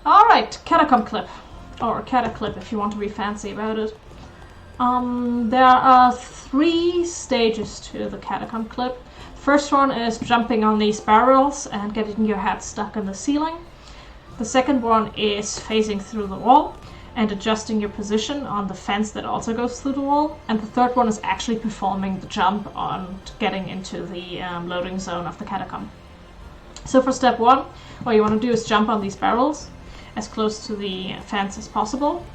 Alright, Catacomb clip. Or Cataclip if you want to be fancy about it. There are 3 stages to the Catacomb clip. First one is jumping on these barrels and getting your head stuck in the ceiling. The second one is phasing through the wall and adjusting your position on the fence that also goes through the wall. And the third one is actually performing the jump on getting into the loading zone of the Catacomb. So for step 1, what you want to do is jump on these barrels as close to the fence as possible.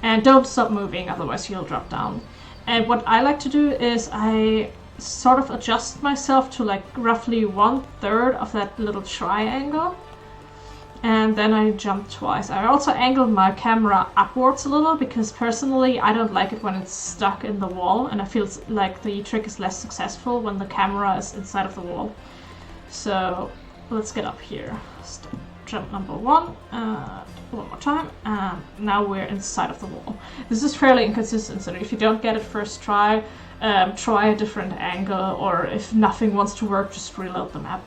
And don't stop moving, otherwise you'll drop down. And what I like to do is I sort of adjust myself to like roughly 1/3 of that little triangle. And then I jump twice. I also angled my camera upwards a little because personally I don't like it when it's stuck in the wall, and I feel like the trick is less successful when the camera is inside of the wall. So let's get up here. Jump number 1. One more time. Now we're inside of the wall. This is fairly inconsistent, so if you don't get it first try, try a different angle, or if nothing wants to work, just reload the map.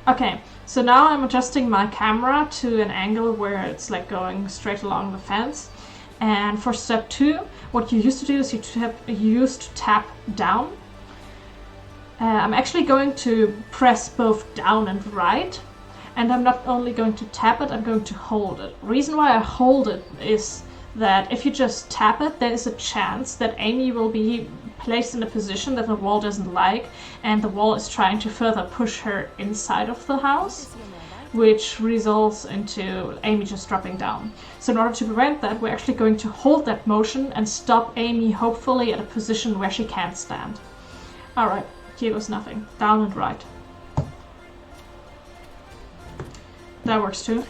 Okay, so now I'm adjusting my camera to an angle where it's like going straight along the fence. And for step 2, what you used to do is you used to tap down. I'm actually going to press both down and right. And I'm not only going to tap it, I'm going to hold it. The reason why I hold it is that if you just tap it, there is a chance that Amy will be placed in a position that the wall doesn't like, and the wall is trying to further push her inside of the house, which results into Amy just dropping down. So in order to prevent that, we're actually going to hold that motion and stop Amy hopefully at a position where she can't stand. Alright, here goes nothing. Down and right. That works too.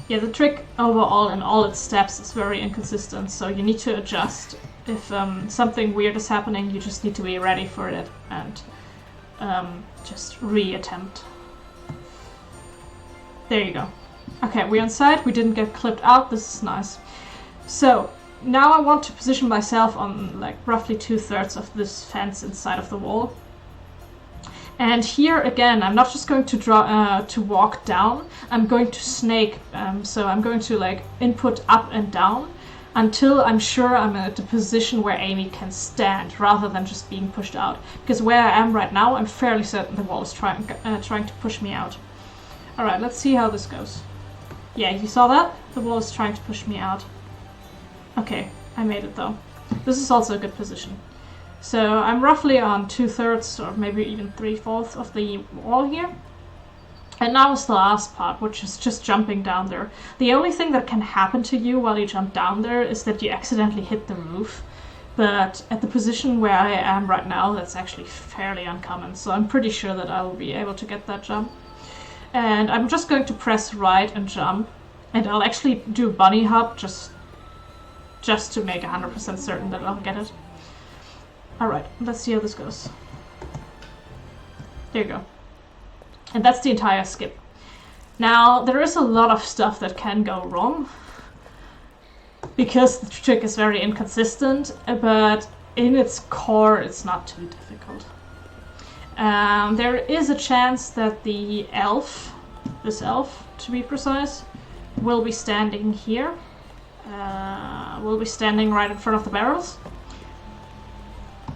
Yeah, the trick overall in all its steps is very inconsistent, so you need to adjust. If something weird is happening, you just need to be ready for it and just re-attempt. There you go. Okay, we're inside. We didn't get clipped out. This is nice. So now I want to position myself on like roughly 2/3 of this fence inside of the wall. And here again, I'm not just going to walk down. I'm going to snake. So I'm going to like input up and down until I'm sure I'm at a position where Amy can stand, rather than just being pushed out. Because where I am right now, I'm fairly certain the wall is trying to push me out. All right, let's see how this goes. Yeah, you saw that? The wall is trying to push me out. Okay, I made it though. This is also a good position. So I'm roughly on 2/3 or maybe even 3/4 of the wall here. And now is the last part, which is just jumping down there. The only thing that can happen to you while you jump down there is that you accidentally hit the roof. But at the position where I am right now, that's actually fairly uncommon. So I'm pretty sure that I will be able to get that jump. And I'm just going to press right and jump. And I'll actually do a bunny hop just to make 100% certain that I'll get it. Alright, let's see how this goes. There you go. And that's the entire skip. Now, there is a lot of stuff that can go wrong, because the trick is very inconsistent, but in its core it's not too difficult. There is a chance that the elf, this elf to be precise, will be standing here. Will be standing right in front of the barrels.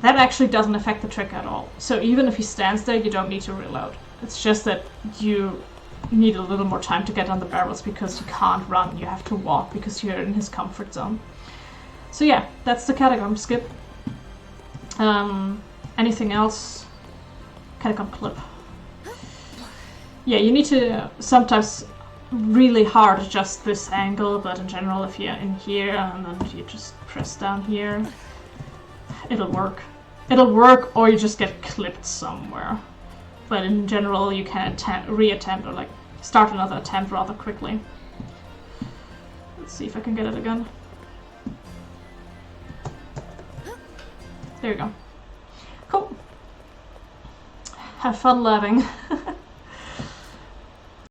That actually doesn't affect the trick at all. So even if he stands there, you don't need to reload. It's just that you need a little more time to get on the barrels because you can't run. You have to walk because you're in his comfort zone. So yeah, that's the Catacomb skip. Anything else? Catacomb clip. Yeah, you need to sometimes really hard adjust this angle, but in general, if you're in here and then you just press down here, it'll work. It'll work, or you just get clipped somewhere. But in general, you can re-attempt or like start another attempt rather quickly. Let's see if I can get it again. There you go. Cool. Have fun laughing.